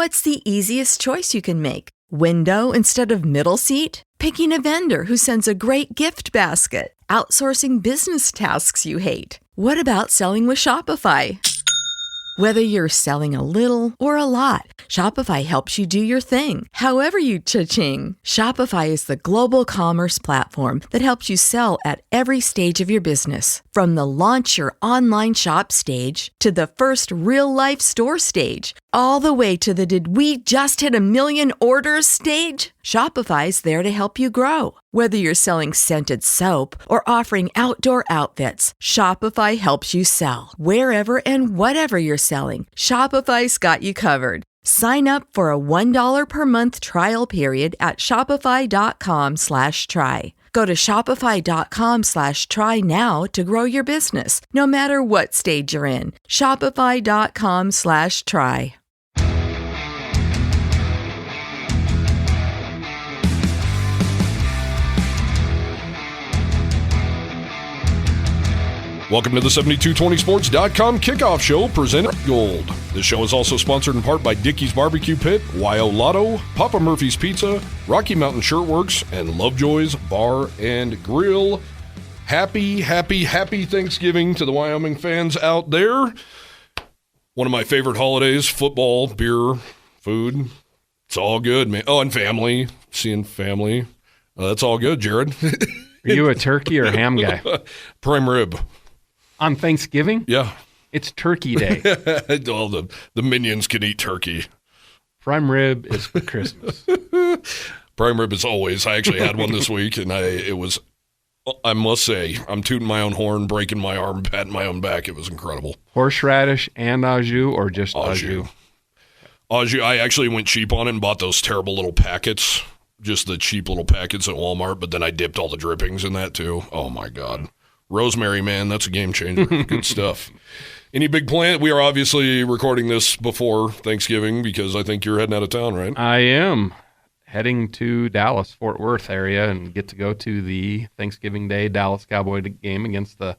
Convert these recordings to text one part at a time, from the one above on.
What's the easiest choice you can make? Window instead of middle seat? Picking a vendor who sends a great gift basket? Outsourcing business tasks you hate? What about selling with Shopify? Whether you're selling a little or a lot, Shopify helps you do your thing, however you cha-ching. Shopify is the global commerce platform that helps you sell at every stage of your business. From the launch your online shop stage to the first real-life store stage, all the way to the did we just hit 1 million orders stage. Shopify's there to help you grow. Whether you're selling scented soap or offering outdoor outfits, Shopify helps you sell. Wherever and whatever you're selling, Shopify's got you covered. Sign up for a $1 per month trial period at shopify.com/try. Go to shopify.com/try now to grow your business, no matter what stage you're in. Shopify.com/try. Welcome to the 7220sports.com Kickoff Show, presented by Gold. This show is also sponsored in part by Dickey's Barbecue Pit, Wyo Lotto, Papa Murphy's Pizza, Rocky Mountain Shirtworks, and Lovejoy's Bar and Grill. Happy Thanksgiving to the Wyoming fans out there. One of my favorite holidays, football, beer, food. It's all good, man. Oh, and family, seeing family. That's all good, Jared. Are you a turkey or ham guy? Prime rib. On Thanksgiving? Yeah. It's turkey day. All the minions can eat turkey. Prime rib is for Christmas. Prime rib is always. I actually had one this week, and I must say, I'm tooting my own horn, breaking my arm, patting my own back. It was incredible. Horseradish and au jus, or just au jus? Au jus. I actually went cheap on it and bought those terrible little packets, just the cheap little packets at Walmart, but then I dipped all the drippings in that too. Oh, my God. Rosemary, man, that's a game changer. Good stuff. Any big plan? We are obviously recording this before Thanksgiving because I think you're heading out of town, right? I am heading to Dallas, Fort Worth area, and get to go to the Thanksgiving Day Dallas Cowboy game against the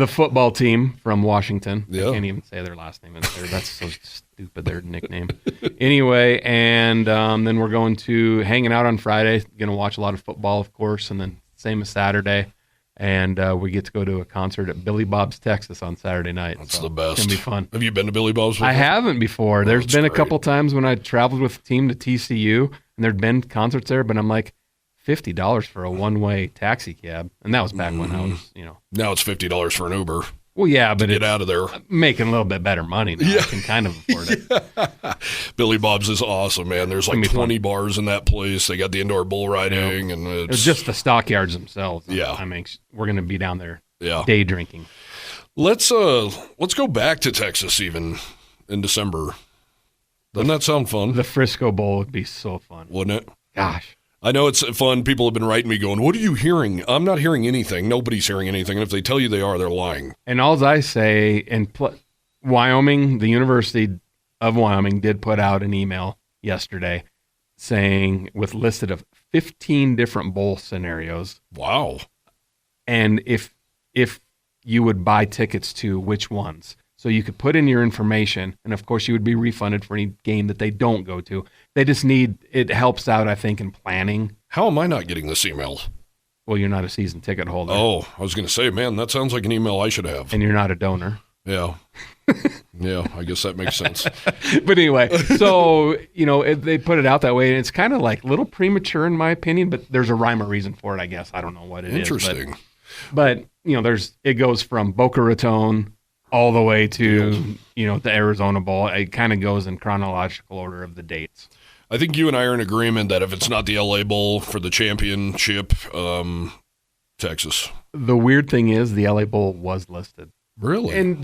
football team from Washington. Yeah. I can't even say their last name. That's so stupid, their nickname. Anyway, and then we're going to hanging out on Friday. Going to watch a lot of football, of course, and then same as Saturday. And we get to go to a concert at Billy Bob's, Texas on Saturday night. That's the best. It's going to be fun. Have you been to Billy Bob's before? I haven't before. There's been a couple times when I traveled with the team to TCU, and there'd been concerts there, but I'm like, $50 for a one-way taxi cab. And that was back when I was, Now it's $50 for an Uber. Well, yeah, but get out of there. Making a little bit better money now. Yeah. I can kind of afford it. Billy Bob's is awesome, man. There's like 20 bars in that place. They got the indoor bull riding, and it's just the stockyards themselves. Yeah, we're going to be down there. Yeah. Day drinking. Let's go back to Texas even in December. Doesn't that sound fun? The Frisco Bowl would be so fun, wouldn't it? Gosh. I know it's fun. People have been writing me going, what are you hearing? I'm not hearing anything. Nobody's hearing anything. And if they tell you they are, they're lying. And all I say, in Wyoming, the University of Wyoming did put out an email yesterday saying, with listed of 15 different bowl scenarios. Wow. And if you would buy tickets to which ones. So you could put in your information, and of course you would be refunded for any game that they don't go to. They just it helps out, I think, in planning. How am I not getting this email? Well, you're not a season ticket holder. Oh, I was going to say, man, that sounds like an email I should have. And you're not a donor. Yeah. Yeah, I guess that makes sense. But anyway, so, they put it out that way, and it's kind of like a little premature in my opinion, but there's a rhyme or reason for it, I guess. I don't know what it Interesting. is. But it goes from Boca Raton all the way to, the Arizona Bowl. It kind of goes in chronological order of the dates. I think you and I are in agreement that if it's not the LA Bowl for the championship, Texas. The weird thing is the LA Bowl was listed. Really? And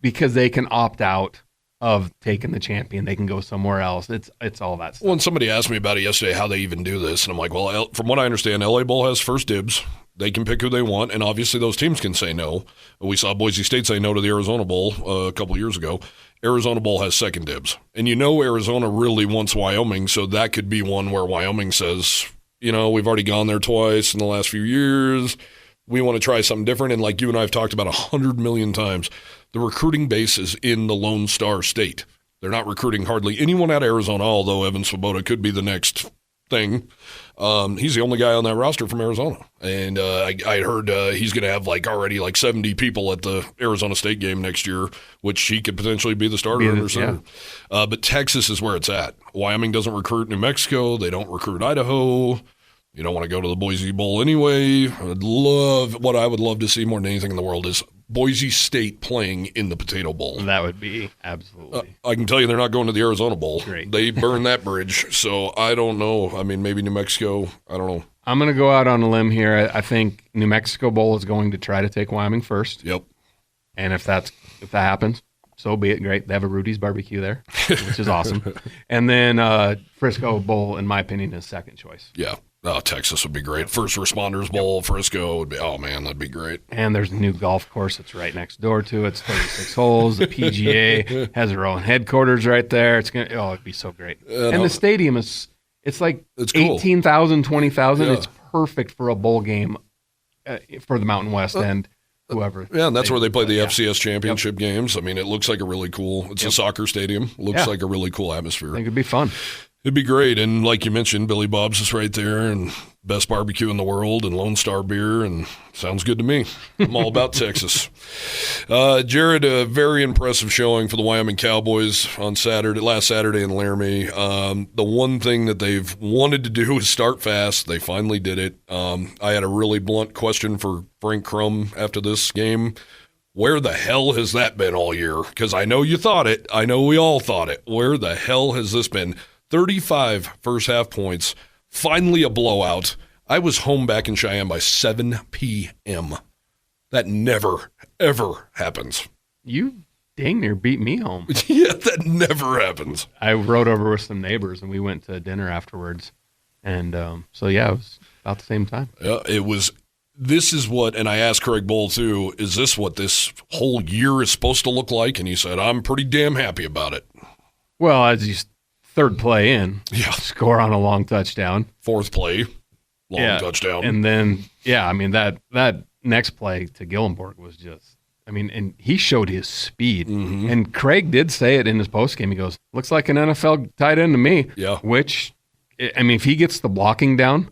because they can opt out of taking the champion, they can go somewhere else. It's all that stuff. Well, and somebody asked me about it yesterday, how they even do this. And I'm like, well, from what I understand, LA Bowl has first dibs. They can pick who they want, and obviously those teams can say no. We saw Boise State say no to the Arizona Bowl a couple years ago. Arizona Bowl has second dibs. And Arizona really wants Wyoming, so that could be one where Wyoming says, we've already gone there twice in the last few years. We want to try something different. And like you and I have talked about 100 million times, the recruiting base is in the Lone Star State. They're not recruiting hardly anyone out of Arizona, although Evan Swoboda could be the next thing. He's the only guy on that roster from Arizona. And I heard he's going to have already 70 people at the Arizona State game next year, which he could potentially be the starter under center. Yeah. But Texas is where it's at. Wyoming doesn't recruit New Mexico. They don't recruit Idaho. You don't want to go to the Boise Bowl anyway. What I would love to see more than anything in the world is Boise State playing in the Potato Bowl. That would be absolutely. I can tell you they're not going to the Arizona Bowl. Great. They burned that bridge. So I don't know. I mean, maybe New Mexico. I don't know. I'm going to go out on a limb here. I think New Mexico Bowl is going to try to take Wyoming first. Yep. And if that happens, so be it. Great. They have a Rudy's barbecue there, which is awesome. And then Frisco Bowl, in my opinion, is second choice. Yeah. Texas would be great. First Responders Bowl, Frisco would be, oh man, that'd be great. And there's a new golf course that's right next door to it. It's 36 holes. The PGA has their own headquarters right there. It'd be so great. And the stadium it's cool. 18,000, 20,000. Yeah. It's perfect for a bowl game for the Mountain West and whoever. Yeah, and that's where they play the FCS championship games. I mean, it looks like a really cool, it's a soccer stadium. Looks like a really cool atmosphere. I think it'd be fun. It'd be great. And like you mentioned, Billy Bob's is right there and best barbecue in the world and Lone Star beer, and sounds good to me. I'm all about Texas. Jared, a very impressive showing for the Wyoming Cowboys on last Saturday in Laramie. The one thing that they've wanted to do is start fast. They finally did it. I had a really blunt question for Frank Crum after this game. Where the hell has that been all year? Because I know you thought it. I know we all thought it. Where the hell has this been? 35 first half points, finally a blowout. I was home back in Cheyenne by 7 p.m. That never, ever happens. You dang near beat me home. Yeah, that never happens. I rode over with some neighbors, and we went to dinner afterwards. And it was about the same time. Yeah, it was. This is what, and I asked Craig Bowl too, is this what this whole year is supposed to look like? And he said, I'm pretty damn happy about it. Well, as you third play in, score on a long touchdown. Fourth play, long touchdown. And then, that next play to Gillenborg was just, and he showed his speed. Mm-hmm. And Craig did say it in his postgame. He goes, looks like an NFL tight end to me. Yeah. Which, if he gets the blocking down,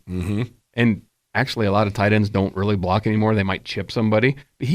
and actually a lot of tight ends don't really block anymore. They might chip somebody. But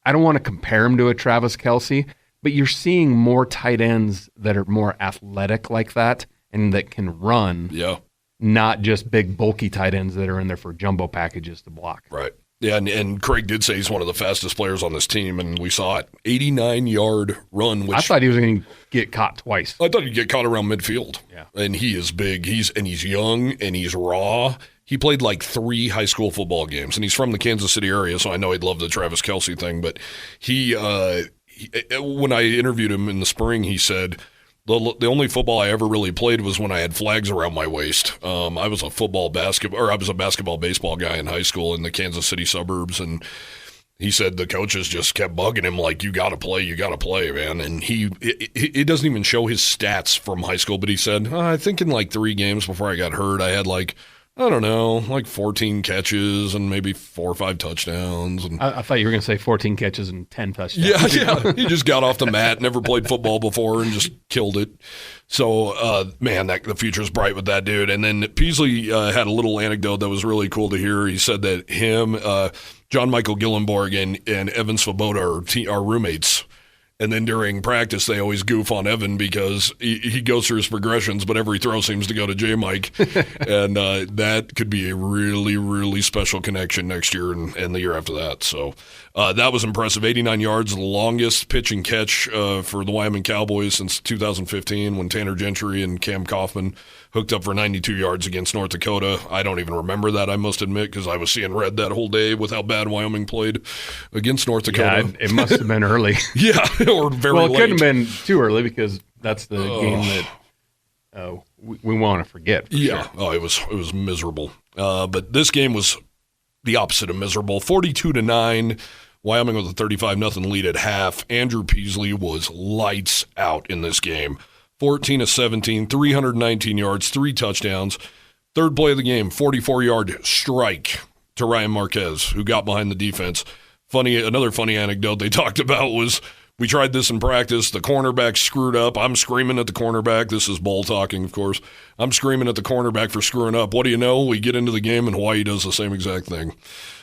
I don't want to compare him to a Travis Kelce, but you're seeing more tight ends that are more athletic like that and that can run. Yeah. Not just big, bulky tight ends that are in there for jumbo packages to block. Right. Yeah, and Craig did say he's one of the fastest players on this team, and we saw it. 89-yard run. Which I thought he was going to get caught twice. I thought he'd get caught around midfield. Yeah. And he is big. He's young, and he's raw. He played 3 high school football games, and he's from the Kansas City area, so I know he'd love the Travis Kelce thing, but he when I interviewed him in the spring, he said, the only football I ever really played was when I had flags around my waist. I was a basketball, baseball guy in high school in the Kansas City suburbs, and he said the coaches just kept bugging him you got to play, man. And it doesn't even show his stats from high school, but he said, I think in 3 games before I got hurt, I had 14 catches and maybe 4 or 5 touchdowns. And I thought you were going to say 14 catches and 10 touchdowns. Yeah. He just got off the mat, never played football before, and just killed it. So, the future's bright with that dude. And then Peasley had a little anecdote that was really cool to hear. He said that him, John Michael Gillenborg, and Evan Swoboda are roommates. And then during practice, they always goof on Evan because he goes through his progressions, but every throw seems to go to J-Mike. And that could be a really, really special connection next year and the year after that. So that was impressive. 89 yards, the longest pitch and catch for the Wyoming Cowboys since 2015 when Tanner Gentry and Cam Kaufman hooked up for 92 yards against North Dakota. I don't even remember that, I must admit, because I was seeing red that whole day with how bad Wyoming played against North Dakota. Yeah, it must have been early. Yeah, or very late. Well, it couldn't have been too early because that's the game that we want to forget. Yeah, sure. It was miserable. But this game was the opposite of miserable. 42-9, Wyoming with a 35-0 lead at half. Andrew Peasley was lights out in this game. 14 of 17, 319 yards, 3 touchdowns. Third play of the game, 44-yard strike to Ryan Marquez, who got behind the defense. Another funny anecdote they talked about was We tried this in practice. The cornerback screwed up. I'm screaming at the cornerback. This is Bull talking, of course. I'm screaming at the cornerback for screwing up. What do you know? We get into the game, and Hawaii does the same exact thing.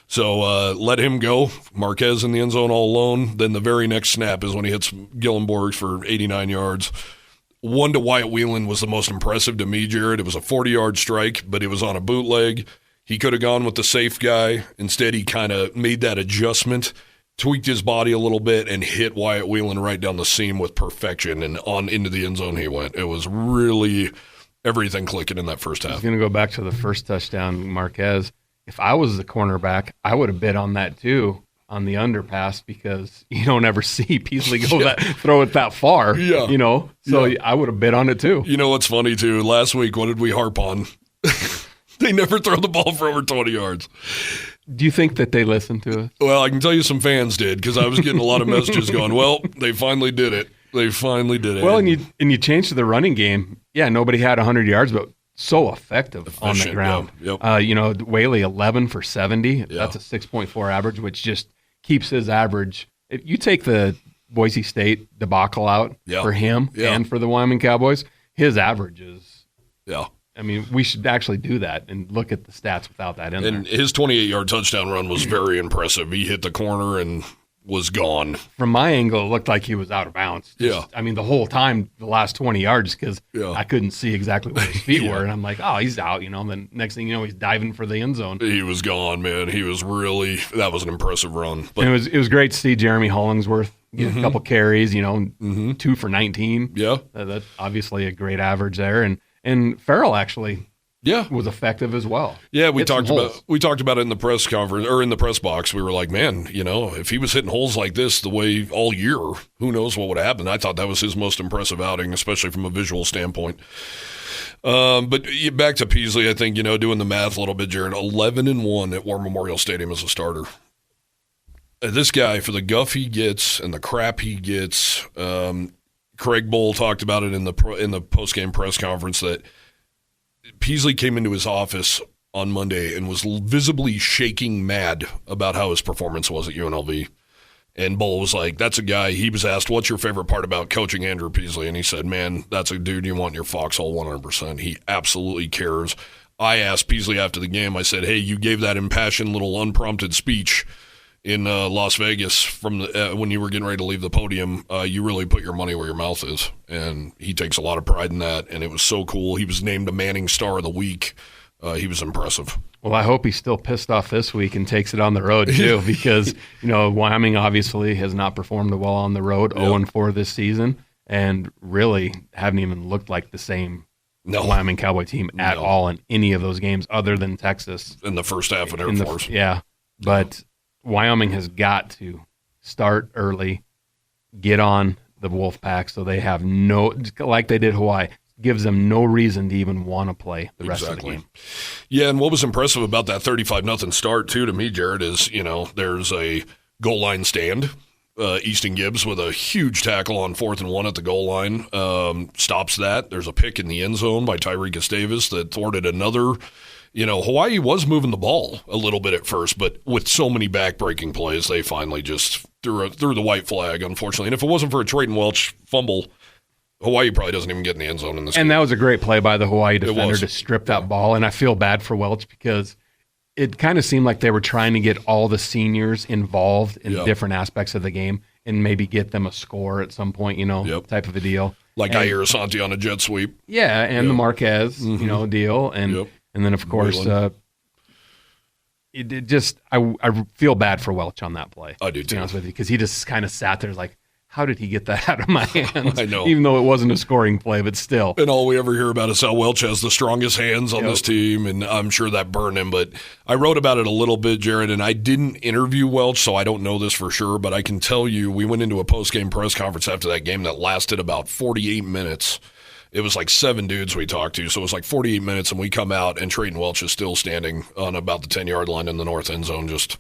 So let him go. Marquez in the end zone all alone. Then the very next snap is when he hits Gillenborg for 89 yards. One to Wyatt Whelan was the most impressive to me, Jared. It was a 40-yard strike, but it was on a bootleg. He could have gone with the safe guy. Instead, he kind of made that adjustment, tweaked his body a little bit, and hit Wyatt Whelan right down the seam with perfection, and on into the end zone he went. It was really everything clicking in that first half. I was going to go back to the first touchdown, Marquez. If I was the cornerback, I would have bid on that too, on the underpass, because you don't ever see Peasley throw it that far. Yeah. So I would have bid on it too. You know what's funny too? Last week, what did we harp on? They never throw the ball for over 20 yards. Do you think that they listened to us? Well, I can tell you some fans did, because I was getting a lot of messages going, well, they finally did it. Well, and you changed to the running game. Yeah, nobody had 100 yards, but so effective on the ground. Yeah, yep. Whaley 11 for 70. Yeah. That's a 6.4 average, which just keeps his average. If you take the Boise State debacle out for him and for the Wyoming Cowboys, his average is. Yeah. I mean, we should actually do that and look at the stats without that in there. And his 28-yard touchdown run was very impressive. He hit the corner and was gone. From my angle, it looked like he was out of bounds. I mean, the whole time, the last 20 yards, because I couldn't see exactly where his feet were. And I'm like, oh, he's out, And then next thing you know, he's diving for the end zone. He was gone, man. He was really – that was an impressive run. But, and it was great to see Jeremy Hollingsworth get a couple carries, 2 for 19. Yeah. That's obviously a great average there. And Farrell actually was effective as well. Yeah, we talked about it in the press conference or in the press box. We were like, man, if he was hitting holes like this the way all year, who knows what would have happened. I thought that was his most impressive outing, especially from a visual standpoint. But back to Peasley, I think, doing the math a little bit, Jared, 11-1 at War Memorial Stadium as a starter. This guy, for the guff he gets and the crap he gets, Craig Bull talked about it in the post-game press conference that Peasley came into his office on Monday and was visibly shaking mad about how his performance was at UNLV. And Bull was like, that's a guy, he was asked, what's your favorite part about coaching Andrew Peasley? And he said, man, that's a dude you want in your foxhole 100%. He absolutely cares. I asked Peasley after the game, I said, hey, you gave that impassioned little unprompted speech in Las Vegas from when you were getting ready to leave the podium. You really put your money where your mouth is, and he takes a lot of pride in that, and it was so cool. He was named a Manning Star of the Week. He was impressive. Well, I hope he's still pissed off this week and takes it on the road, too, because, Wyoming obviously has not performed well on the road, 0-4 this season, and really haven't even looked like the same Wyoming Cowboy team at all in any of those games other than Texas. In the first half of Air Force. But Wyoming has got to start early, get on the Wolfpack so they have like they did Hawaii, gives them no reason to even want to play the rest of the game. Yeah, and what was impressive about that 35-0 start, too, to me, Jared, is, there's a goal line stand. Easton Gibbs with a huge tackle on 4th and 1 at the goal line stops that. There's a pick in the end zone by Tyreek Gustavus that thwarted another. Hawaii was moving the ball a little bit at first, but with so many back-breaking plays, they finally just threw the white flag, unfortunately. And if it wasn't for a Trayton Welch fumble, Hawaii probably doesn't even get in the end zone in this game. And that was a great play by the Hawaii defender to strip that ball. And I feel bad for Welch because it kind of seemed like they were trying to get all the seniors involved in different aspects of the game and maybe get them a score at some point, type of a deal. Like Jair Asante on a jet sweep. Yeah, and the Marquez, deal. And then, of course, I feel bad for Welch on that play. I do, too. To be honest with you, because he just kind of sat there like, how did he get that out of my hands? I know. Even though it wasn't a scoring play, but still. And all we ever hear about is how Welch has the strongest hands on this team, and I'm sure that burned him. But I wrote about it a little bit, Jared, and I didn't interview Welch, so I don't know this for sure, but I can tell you we went into a post-game press conference after that game that lasted about 48 minutes. It was like 7 dudes we talked to, so it was like 48 minutes, and we come out, and Trayton Welch is still standing on about the 10-yard line in the north end zone, just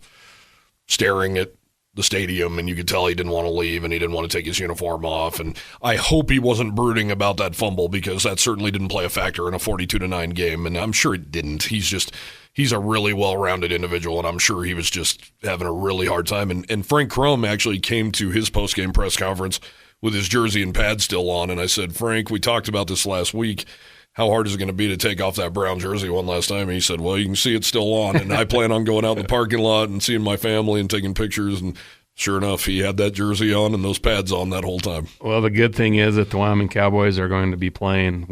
staring at the stadium, and you could tell he didn't want to leave and he didn't want to take his uniform off. And I hope he wasn't brooding about that fumble, because that certainly didn't play a factor in a 42-9 game, and I'm sure it didn't. He's a really well-rounded individual, and I'm sure he was just having a really hard time. And Frank Crum actually came to his post-game press conference with his jersey and pad still on, and I said, Frank, we talked about this last week. How hard is it going to be to take off that brown jersey one last time? And he said, well, you can see it's still on, and I plan on going out in the parking lot and seeing my family and taking pictures. And sure enough, he had that jersey on and those pads on that whole time. Well, the good thing is that the Wyoming Cowboys are going to be playing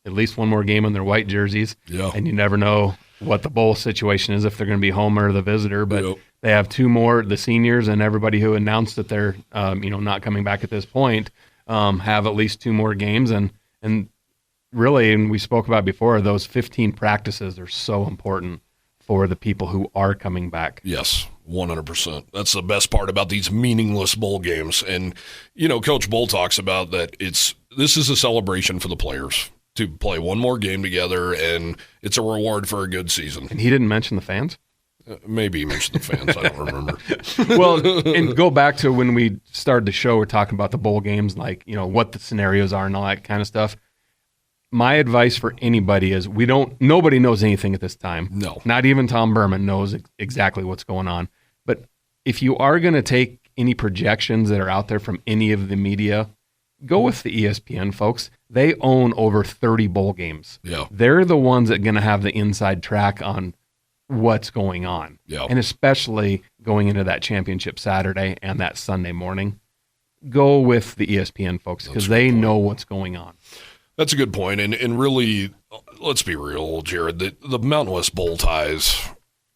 at least one more game in their white jerseys. Yeah. And you never know what the bowl situation is, if they're going to be home or the visitor. But They have two more, the seniors and everybody who announced that they're not coming back at this point, have at least two more games. And really, and we spoke about before, those 15 practices are so important for the people who are coming back. Yes, 100%. That's the best part about these meaningless bowl games. And, Coach Bull talks about that this is a celebration for the players to play one more game together, and it's a reward for a good season. And he didn't mention the fans? Maybe he mentioned the fans. I don't remember. Well, and go back to when we started the show, we're talking about the bowl games, like, what the scenarios are and all that kind of stuff. My advice for anybody is nobody knows anything at this time. No. Not even Tom Berman knows exactly what's going on. But if you are going to take any projections that are out there from any of the media, go with the ESPN folks. They own over 30 bowl games. Yeah. They're the ones that are going to have the inside track on what's going on. Yeah. And especially going into that championship Saturday and that Sunday morning. Go with the ESPN folks, because they know what's going on. That's a good point. And really, let's be real, Jared, the Mountain West bowl ties,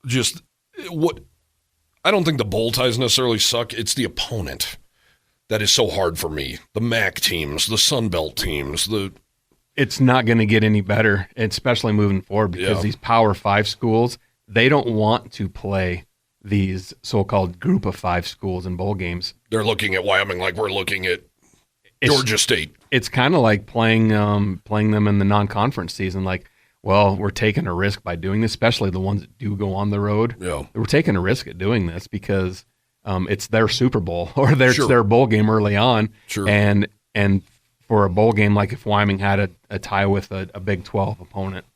I don't think the bowl ties necessarily suck. It's the opponent that is so hard for me. The MAC teams, the Sun Belt teams. It's not going to get any better, especially moving forward, because these Power 5 schools, they don't want to play these so-called group of 5 schools in bowl games. They're looking at Wyoming like we're looking at Georgia State. It's kind of like playing them in the non-conference season. Like, well, we're taking a risk by doing this, especially the ones that do go on the road. Yeah. We're taking a risk at doing this because it's their Super Bowl or it's their bowl game early on. Sure. And for a bowl game, like if Wyoming had a tie with a Big 12 opponent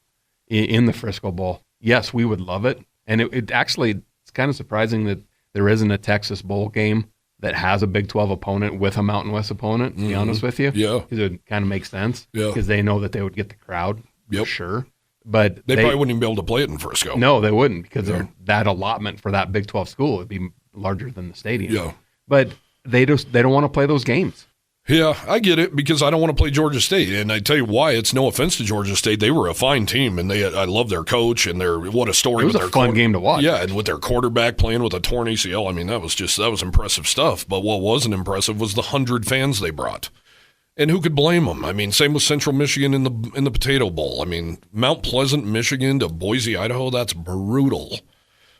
in the Frisco Bowl, yes, we would love it. And it actually, it's kind of surprising that there isn't a Texas Bowl game that has a Big 12 opponent with a Mountain West opponent, to be honest with you. Yeah. Because it kind of makes sense. Yeah. Because they know that they would get the crowd, for sure. But they probably wouldn't even be able to play it in Frisco. No, they wouldn't, because that allotment for that Big 12 school would be larger than the stadium. Yeah. But they don't want to play those games. Yeah, I get it, because I don't want to play Georgia State. And I tell you why, it's no offense to Georgia State. They were a fine team, and I love their coach, and what a story. It was a fun game to watch. Yeah, and with their quarterback playing with a torn ACL, I mean, that was impressive stuff. But what wasn't impressive was the 100 fans they brought. And who could blame them? I mean, same with Central Michigan in the Potato Bowl. I mean, Mount Pleasant, Michigan to Boise, Idaho, that's brutal.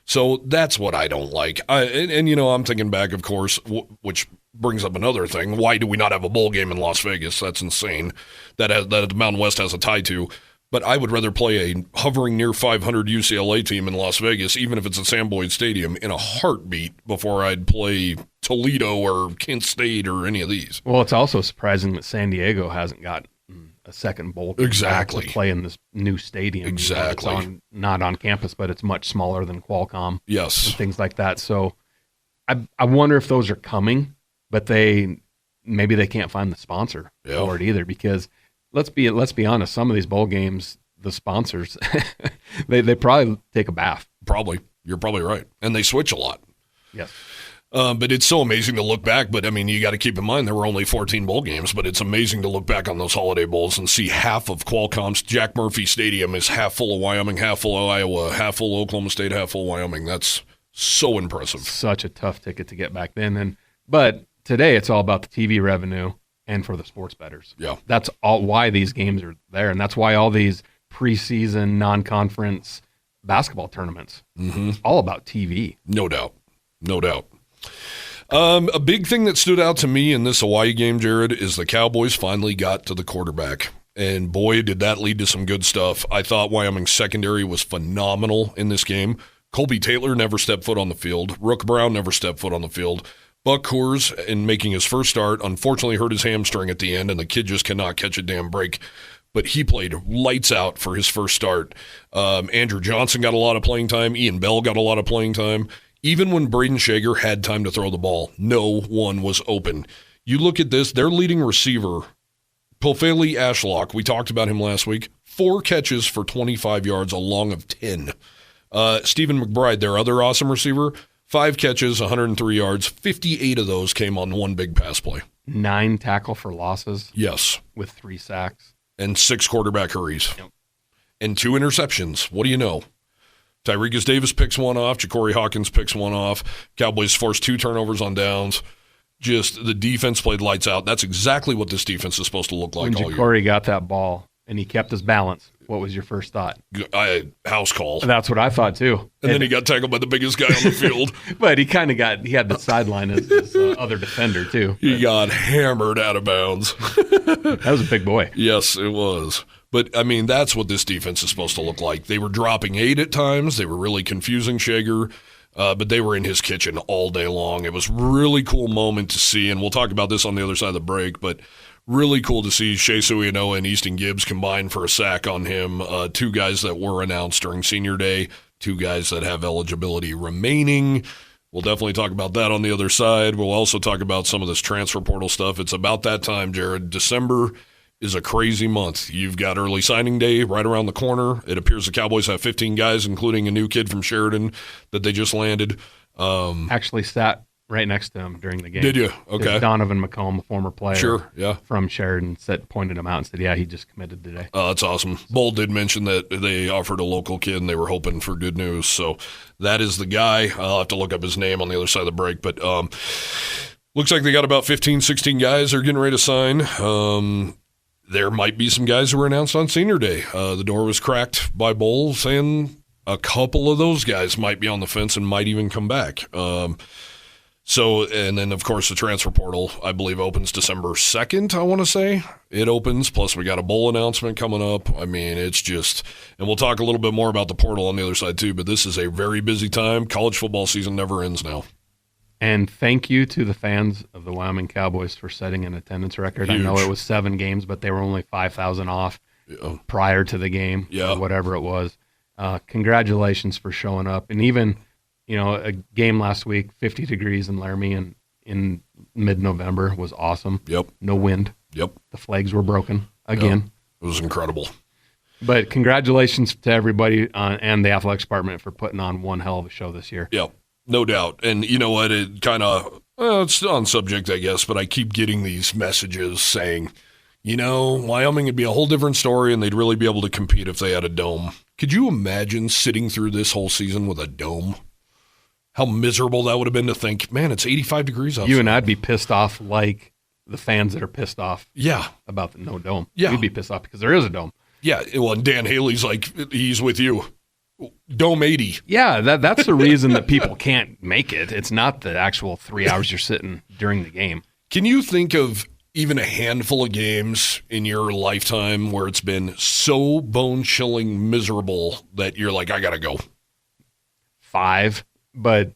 So that's what I don't like. I'm thinking back, of course, which brings up another thing. Why do we not have a bowl game in Las Vegas? That's insane. That the Mountain West has a tie to. But I would rather play a hovering near 500 UCLA team in Las Vegas, even if it's at Sam Boyd Stadium, in a heartbeat before I'd play Toledo or Kent State or any of these. Well, it's also surprising that San Diego hasn't got a second bowl to play in this new stadium. Exactly. It's not on campus, but it's much smaller than Qualcomm. Yes. And things like that. So I wonder if those are coming, but maybe they can't find the sponsor for it either, because let's be honest, some of these bowl games, the sponsors, they probably take a bath. Probably. You're probably right. And they switch a lot. Yes. But it's so amazing to look back. But, I mean, you got to keep in mind there were only 14 bowl games, but it's amazing to look back on those holiday bowls and see half of Qualcomm's Jack Murphy Stadium is half full of Wyoming, half full of Iowa, half full of Oklahoma State, half full of Wyoming. That's so impressive. Such a tough ticket to get back then. But today it's all about the TV revenue and for the sports bettors. Yeah. That's all why these games are there, and that's why all these preseason non-conference basketball tournaments. Mm-hmm. It's all about TV. No doubt. A big thing that stood out to me in this Hawaii game, Jared, is the Cowboys finally got to the quarterback. And boy, did that lead to some good stuff. I thought Wyoming's secondary was phenomenal in this game. Colby Taylor never stepped foot on the field. Rook Brown never stepped foot on the field. Buck Coors, in making his first start, unfortunately hurt his hamstring at the end, and the kid just cannot catch a damn break. But he played lights out for his first start. Andrew Johnson got a lot of playing time. Ian Bell got a lot of playing time. Even when Braden Shager had time to throw the ball, no one was open. You look at this, their leading receiver, Pofeli Ashlock, we talked about him last week, 4 catches for 25 yards, a long of 10. Stephen McBride, their other awesome receiver, 5 catches, 103 yards. 58 of those came on one big pass play. 9 tackle for losses. Yes. With 3 sacks. And 6 quarterback hurries. Yep. And 2 interceptions. What do you know? Tyrekus Davis picks one off. Ja'Cory Hawkins picks one off. Cowboys forced 2 turnovers on downs. Just the defense played lights out. That's exactly what this defense is supposed to look like all year. When Ja'Cory got that ball and he kept his balance, what was your first thought? House call. That's what I thought too. And then he got tackled by the biggest guy on the field. But he had the sideline as his other defender too. He got hammered out of bounds. That was a big boy. Yes, it was. But, I mean, that's what this defense is supposed to look like. They were dropping 8 at times. They were really confusing Shager. But they were in his kitchen all day long. It was a really cool moment to see, and we'll talk about this on the other side of the break, but really cool to see Shea Suianoa and Easton Gibbs combine for a sack on him. 2 guys that were announced during senior day, 2 guys that have eligibility remaining. We'll definitely talk about that on the other side. We'll also talk about some of this transfer portal stuff. It's about that time, Jared. December is a crazy month. You've got early signing day right around the corner. It appears the Cowboys have 15 guys, including a new kid from Sheridan that they just landed. Actually sat right next to him during the game. Did you? Okay. Donovan McComb, a former player from Sheridan, pointed him out and said, yeah, he just committed today. That's awesome. Bull did mention that they offered a local kid and they were hoping for good news. So that is the guy. I'll have to look up his name on the other side of the break. But looks like they got about 15, 16 guys they're getting ready to sign. There might be some guys who were announced on senior day. The door was cracked by Bull saying a couple of those guys might be on the fence and might even come back. And then, of course, the transfer portal, I believe, opens December 2nd, I want to say. It opens, plus we got a bowl announcement coming up. I mean, it's just – and we'll talk a little bit more about the portal on the other side, too, but this is a very busy time. College football season never ends now. And thank you to the fans of the Wyoming Cowboys for setting an attendance record. Huge. I know it was 7 games, but they were only 5,000 off prior to the game, or whatever it was. Congratulations for showing up. And even, a game last week, 50 degrees in Laramie in mid-November was awesome. Yep. No wind. Yep. The flags were broken again. Yep. It was incredible. But congratulations to everybody and the athletics department for putting on one hell of a show this year. Yep. No doubt. And you know what? It kind of, it's on subject, I guess, but I keep getting these messages saying, Wyoming would be a whole different story and they'd really be able to compete if they had a dome. Could you imagine sitting through this whole season with a dome? How miserable that would have been to think, man, it's 85 degrees outside. You and I'd be pissed off like the fans that are pissed off about the no dome. Yeah. You'd be pissed off because there is a dome. Yeah, well, and Dan Haley's like, he's with you. Dome 80. Yeah, that's the reason that people can't make it. It's not the actual 3 hours you're sitting during the game. Can you think of even a handful of games in your lifetime where it's been so bone-chilling miserable that you're like, I got to go? 5, but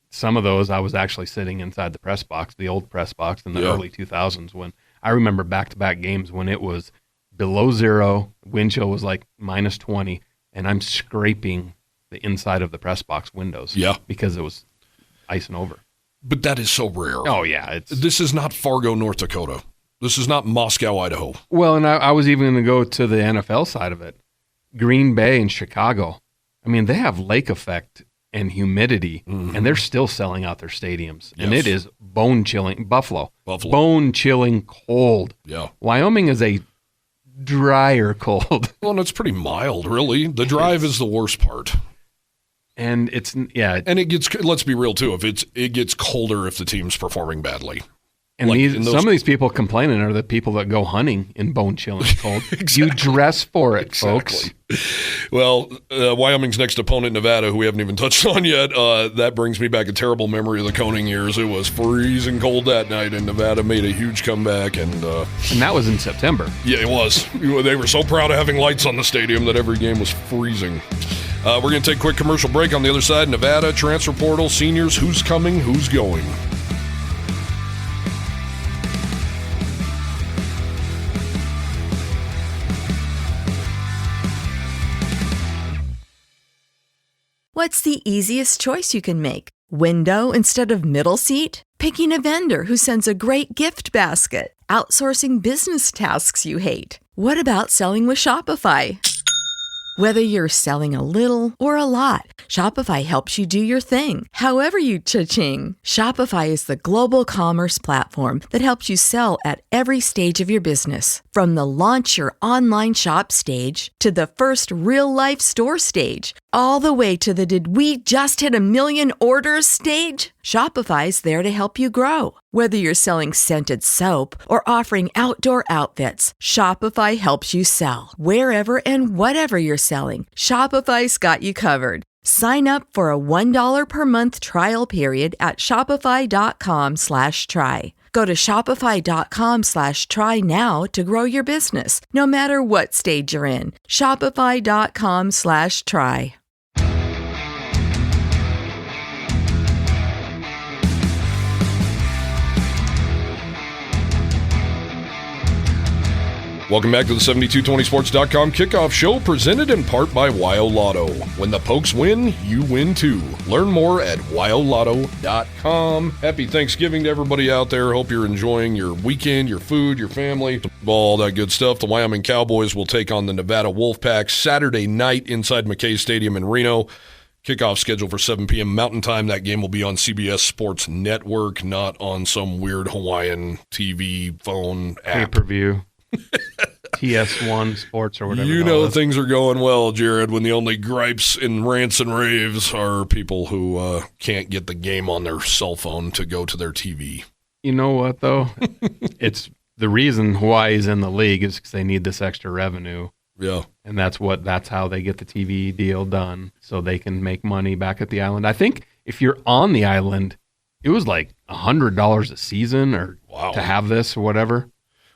some of those I was actually sitting inside the press box, the old press box in the early 2000s when I remember back-to-back games when it was below 0, wind chill was like minus 20, and I'm scraping the inside of the press box windows because it was icing over. But that is so rare. Oh, yeah. This is not Fargo, North Dakota. This is not Moscow, Idaho. Well, and I was even going to go to the NFL side of it. Green Bay and Chicago. I mean, they have lake effect and humidity, and they're still selling out their stadiums. And it is bone-chilling. Buffalo. Bone-chilling cold. Yeah. Wyoming is a drier cold. Well, and it's pretty mild, really. The drive is the worst part. And it's, And it gets, let's be real, too. It gets colder if the team's perforing badly. And some of these people complaining are the people that go hunting in bone-chilling cold. Exactly. You dress for it, folks. Well, Wyoming's next opponent, Nevada, who we haven't even touched on yet, that brings me back a terrible memory of the Koenig years. It was freezing cold that night, and Nevada made a huge comeback. And that was in September. Yeah, it was. They were so proud of having lights on the stadium that every game was freezing. We're going to take a quick commercial break. On the other side, Nevada, transfer portal, seniors, who's coming, who's going. What's the easiest choice you can make? Window instead of middle seat? Picking a vendor who sends a great gift basket? Outsourcing business tasks you hate? What about selling with Shopify? Whether you're selling a little or a lot, Shopify helps you do your thing, however you cha-ching. Shopify is the global commerce platform that helps you sell at every stage of your business. From the launch your online shop stage to the first real-life store stage, all the way to the did we just hit 1 million orders stage. Shopify's there to help you grow. Whether you're selling scented soap or offering outdoor outfits, Shopify helps you sell. Wherever and whatever you're selling, Shopify's got you covered. Sign up for a $1 per month trial period at shopify.com/try. Go to shopify.com/try now to grow your business, no matter what stage you're in. Shopify.com/try. Welcome back to the 7220sports.com kickoff show, presented in part by Wyo Lotto. When the Pokes win, you win too. Learn more at wyolotto.com. Happy Thanksgiving to everybody out there. Hope you're enjoying your weekend, your food, your family, all that good stuff. The Wyoming Cowboys will take on the Nevada Wolfpack Saturday night inside McKay Stadium in Reno. Kickoff scheduled for 7 p.m. Mountain Time. That game will be on CBS Sports Network, not on some weird Hawaiian TV phone app. Pay-per-view. TS1 Sports or whatever. You know things are going well, Jared, when the only gripes and rants and raves are people who can't get the game on their cell phone to go to their TV. You know what, though? It's the reason Hawaii's in the league is because they need this extra revenue. Yeah. And that's how they get the TV deal done, so they can make money back at the island. I think if you're on the island, it was like $100 a season or to have this or whatever.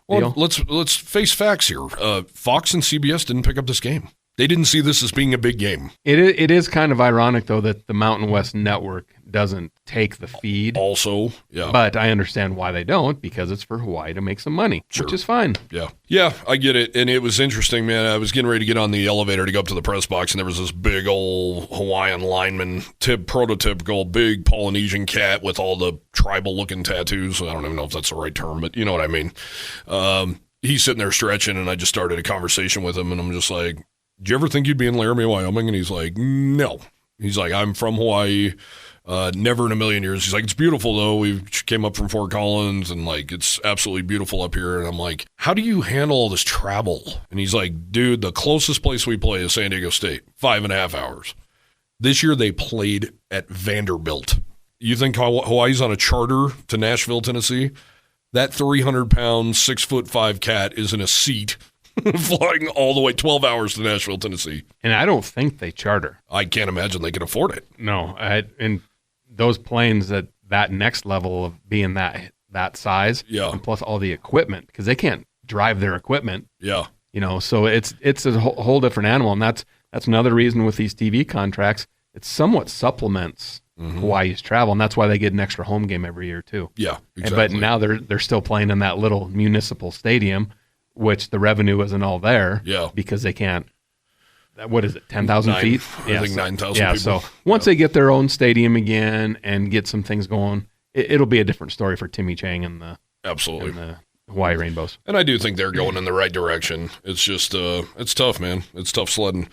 Well, let's face facts here. Fox and CBS didn't pick up this game. They didn't see this as being a big game. It is kind of ironic, though, that the Mountain West Network doesn't take the feed. Also, yeah. But I understand why they don't, because it's for Hawaii to make some money, which is fine. Yeah. Yeah, I get it. And it was interesting, man. I was getting ready to get on the elevator to go up to the press box, and there was this big old Hawaiian lineman, prototypical big Polynesian cat with all the tribal-looking tattoos. I don't even know if that's the right term, but you know what I mean. He's sitting there stretching, and I just started a conversation with him, and I'm just like, "Do you ever think you'd be in Laramie, Wyoming?" And he's like, "No." He's like, "I'm from Hawaii. Never in a million years." He's like, "It's beautiful, though. We came up from Fort Collins, and, like, it's absolutely beautiful up here." And I'm like, "How do you handle all this travel?" And he's like, "Dude, the closest place we play is San Diego State, 5.5 hours. This year they played at Vanderbilt. You think Hawaii's on a charter to Nashville, Tennessee? That 300-pound, 6'5" cat is in a seat flying all the way 12 hours to Nashville, Tennessee." And I don't think they charter. I can't imagine they can afford it. No. And those planes at that next level of being that size, and plus all the equipment, because they can't drive their equipment. Yeah. You know, so it's a whole different animal. And that's another reason with these TV contracts, it somewhat supplements Hawaii's travel, and that's why they get an extra home game every year too. Yeah, exactly. But now they're still playing in that little municipal stadium, which the revenue isn't all there. Yeah. Because they can't. What is it? 10,000 feet. I think 9,000. Yeah. People. So once they get their own stadium again and get some things going, it'll be a different story for Timmy Chang and the Hawaii Rainbows. And I do think they're going in the right direction. It's just, it's tough, man. It's tough sledding.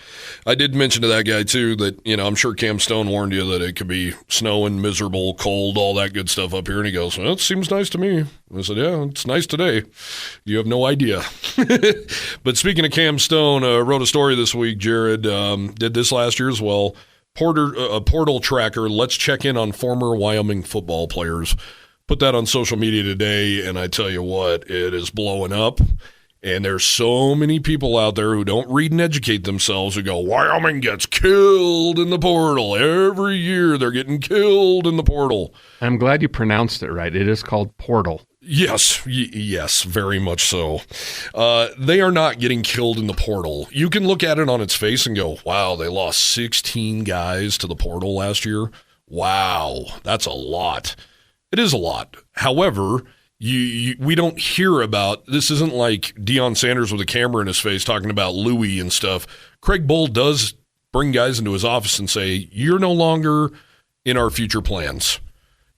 I did mention to that guy, too, that, you know, I'm sure Cam Stone warned you that it could be snowing, miserable, cold, all that good stuff up here. And he goes, "Well, it seems nice to me." I said, "Yeah, it's nice today. You have no idea." But speaking of Cam Stone, wrote a story this week, Jared, did this last year as well. Portal tracker, let's check in on former Wyoming football players. Put that on social media today, and I tell you what, it is blowing up. And there's so many people out there who don't read and educate themselves who go, Wyoming gets killed in the portal. Every year they're getting killed in the portal. I'm glad you pronounced it right. It is called portal. Yes, yes, very much so. They are not getting killed in the portal. You can look at it on its face and go, wow, they lost 16 guys to the portal last year. Wow, that's a lot. It is a lot. However, we don't hear about, this isn't like Deion Sanders with a camera in his face talking about Louis and stuff. Craig Bull does bring guys into his office and say, you're no longer in our future plans.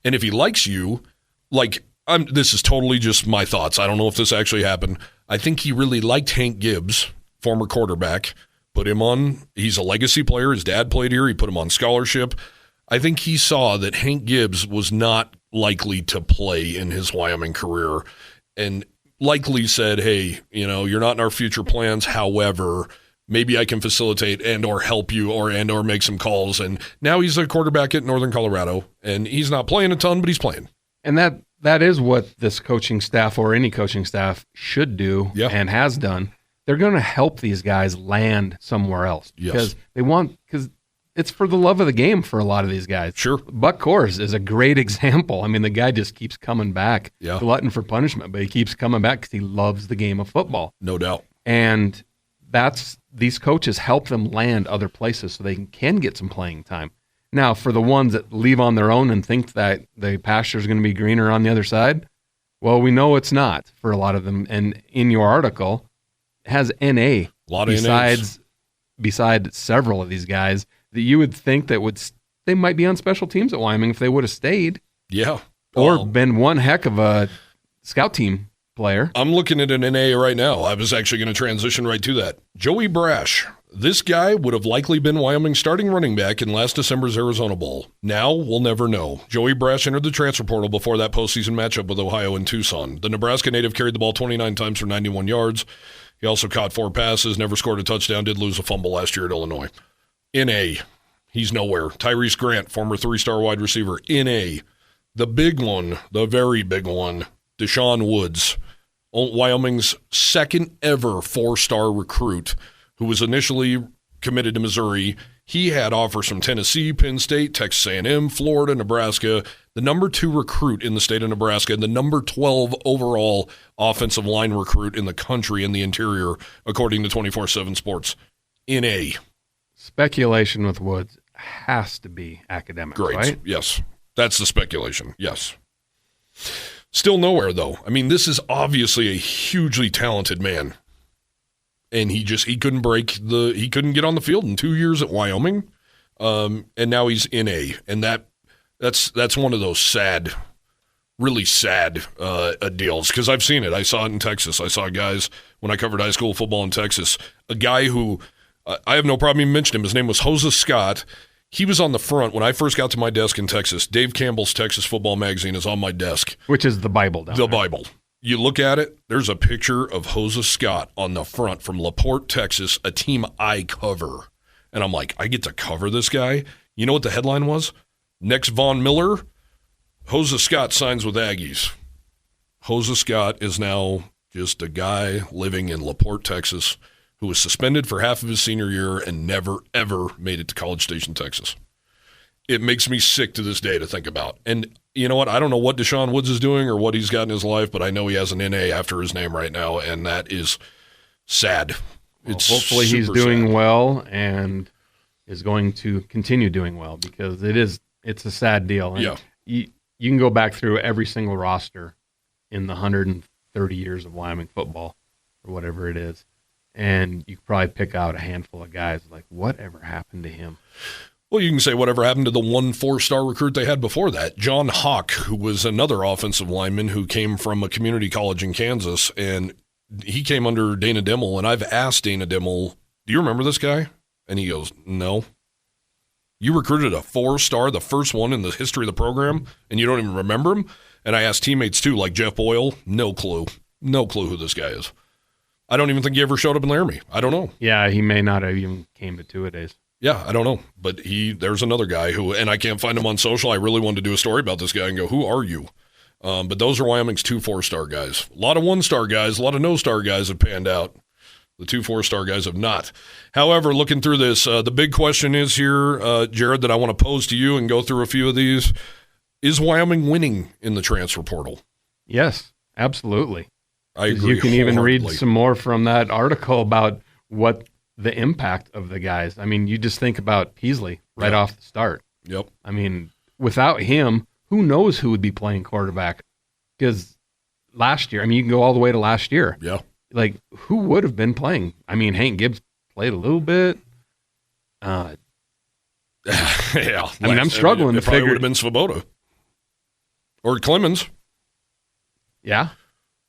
And if he likes you, like, this is totally just my thoughts. I don't know if this actually happened. I think he really liked Hank Gibbs, former quarterback, put him on. He's a legacy player. His dad played here. He put him on scholarship. I think he saw that Hank Gibbs was not likely to play in his Wyoming career and likely said, hey, you're not in our future plans. However, maybe I can facilitate and or help you or make some calls. And now he's a quarterback at Northern Colorado, and he's not playing a ton, but he's playing. And that is what this coaching staff or any coaching staff should do and has done. They're going to help these guys land somewhere else because because it's for the love of the game for a lot of these guys. Sure. Buck Kors is a great example. I mean, the guy just keeps coming back, glutton for punishment, but he keeps coming back because he loves the game of football. No doubt. And these coaches help them land other places so they can get some playing time. Now, for the ones that leave on their own and think that the pasture is going to be greener on the other side, well, we know it's not for a lot of them. And in your article, it has NA a lot of besides several of these guys that you would think that they might be on special teams at Wyoming if they would have stayed. Yeah. Or been one heck of a scout team player. I'm looking at an NA right now. I was actually going to transition right to that. Joey Brash. This guy would have likely been Wyoming's starting running back in last December's Arizona Bowl. Now, we'll never know. Joey Brash entered the transfer portal before that postseason matchup with Ohio in Tucson. The Nebraska native carried the ball 29 times for 91 yards. He also caught 4 passes, never scored a touchdown, did lose a fumble last year at Illinois. NA, he's nowhere. Tyrese Grant, former 3-star wide receiver. NA, the big one, the very big one, Deshaun Woods, Wyoming's second ever 4-star recruit, who was initially committed to Missouri. He had offers from Tennessee, Penn State, Texas A&M, Florida, Nebraska, the number 2 recruit in the state of Nebraska, and the number 12 overall offensive line recruit in the country in the interior, according to 24/7 Sports. NA. Speculation with Woods has to be academic, right? Yes. That's the speculation, yes. Still nowhere, though. I mean, this is obviously a hugely talented man. And he couldn't he couldn't get on the field in 2 years at Wyoming. And now he's NA. And that's one of those sad, really sad deals. Because I've seen it. I saw it in Texas. I saw guys, when I covered high school football in Texas, a guy who, I have no problem even mentioning him. His name was Jose Scott. He was on the front when I first got to my desk in Texas. Dave Campbell's Texas Football Magazine is on my desk. Which is the Bible down there. The Bible. You look at it, there's a picture of Jose Scott on the front from LaPorte, Texas, a team I cover. And I'm like, I get to cover this guy? You know what the headline was? Next Von Miller, Jose Scott signs with Aggies. Jose Scott is now just a guy living in LaPorte, Texas, who was suspended for half of his senior year and never, ever made it to College Station, Texas. It makes me sick to this day to think about. And you know what? I don't know what Deshaun Woods is doing or what he's got in his life, but I know he has an NA after his name right now, and that is sad. Well, hopefully he's doing well and is going to continue doing well because it's a sad deal. And yeah. You can go back through every single roster in the 130 years of Wyoming football or whatever it is, and you could probably pick out a handful of guys like, whatever happened to him? Well, you can say whatever happened to the 1 4-star recruit they had before that. John Hawk, who was another offensive lineman who came from a community college in Kansas, and he came under Dana Dimmel, and I've asked Dana Dimmel, do you remember this guy? And he goes, no. You recruited a 4-star, the first one in the history of the program, and you don't even remember him? And I asked teammates, too, like Jeff Boyle, no clue. No clue who this guy is. I don't even think he ever showed up in Laramie. I don't know. Yeah, he may not have even came to two-a-days. Yeah, I don't know. But there's another guy who, and I can't find him on social. I really wanted to do a story about this guy and go, who are you? But those are Wyoming's 2 4-star guys. A lot of 1-star guys, a lot of no-star guys have panned out. The 2 4-star guys have not. However, looking through this, the big question is here, Jared, that I want to pose to you and go through a few of these. Is Wyoming winning in the transfer portal? Yes, absolutely. I agree. You can even read some more from that article about what the impact of the guys. I mean, you just think about Peasley right off the start. Yep. I mean, without him, who knows who would be playing quarterback? Because last year, I mean, you can go all the way to last year. Yeah. Like, who would have been playing? I mean, Hank Gibbs played a little bit. Yeah. I mean, I'm struggling to figure. It would have been Svoboda. Or Clemens. Yeah.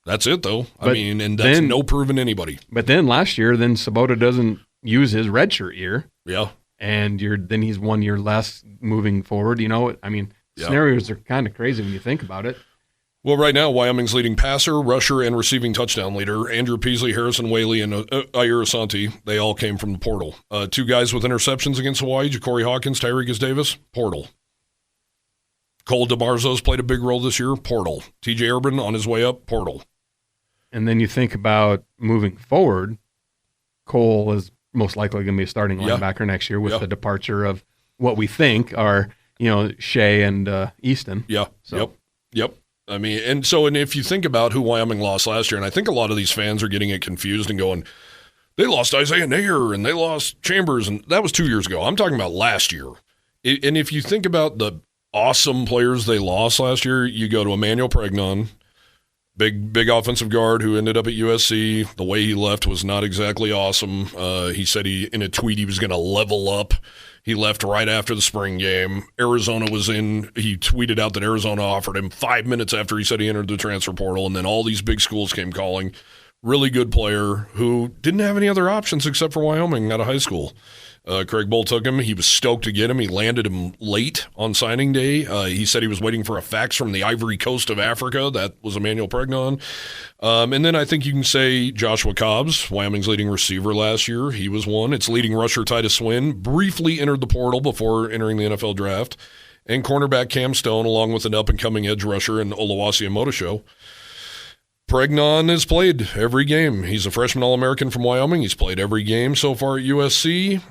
That's it, though. But I mean, and that's then, no proving anybody. But then last year, then Svoboda doesn't use his redshirt year. Yeah. And then he's 1 year less moving forward. You know, I mean, scenarios are kind of crazy when you think about it. Well, right now, Wyoming's leading passer, rusher, and receiving touchdown leader, Andrew Peasley, Harrison Whaley, and Ira Santi, they all came from the portal. 2 guys with interceptions against Hawaii, Ja'Cory Hawkins, Tyreek Davis, portal. Cole DeMarzo's played a big role this year, portal. TJ Urban on his way up, portal. And then you think about moving forward, Cole is most likely going to be a starting linebacker next year with the departure of what we think are, Shea and Easton. Yeah, so. Yep. I mean, and if you think about who Wyoming lost last year, and I think a lot of these fans are getting it confused and going, they lost Isaiah Nair and they lost Chambers, and that was 2 years ago. I'm talking about last year. And if you think about the awesome players they lost last year, you go to Emmanuel Pregnon, big offensive guard who ended up at USC. The way he left was not exactly awesome. He said in a tweet he was going to level up. He left right after the spring game. Arizona was in. He tweeted out that Arizona offered him 5 minutes after he said he entered the transfer portal, and then all these big schools came calling. Really good player who didn't have any other options except for Wyoming out of high school. Craig Bull took him. He was stoked to get him. He landed him late on signing day. He said he was waiting for a fax from the Ivory Coast of Africa. That was Emmanuel Pregnon. And then I think you can say Joshua Cobbs, Wyoming's leading receiver last year. He was one. Its leading rusher, Titus Swin, briefly entered the portal before entering the NFL draft. And cornerback Cam Stone, along with an up-and-coming edge rusher in Oluwasi Omotosho. Pregnon has played every game. He's a freshman All-American from Wyoming. He's played every game so far at USC.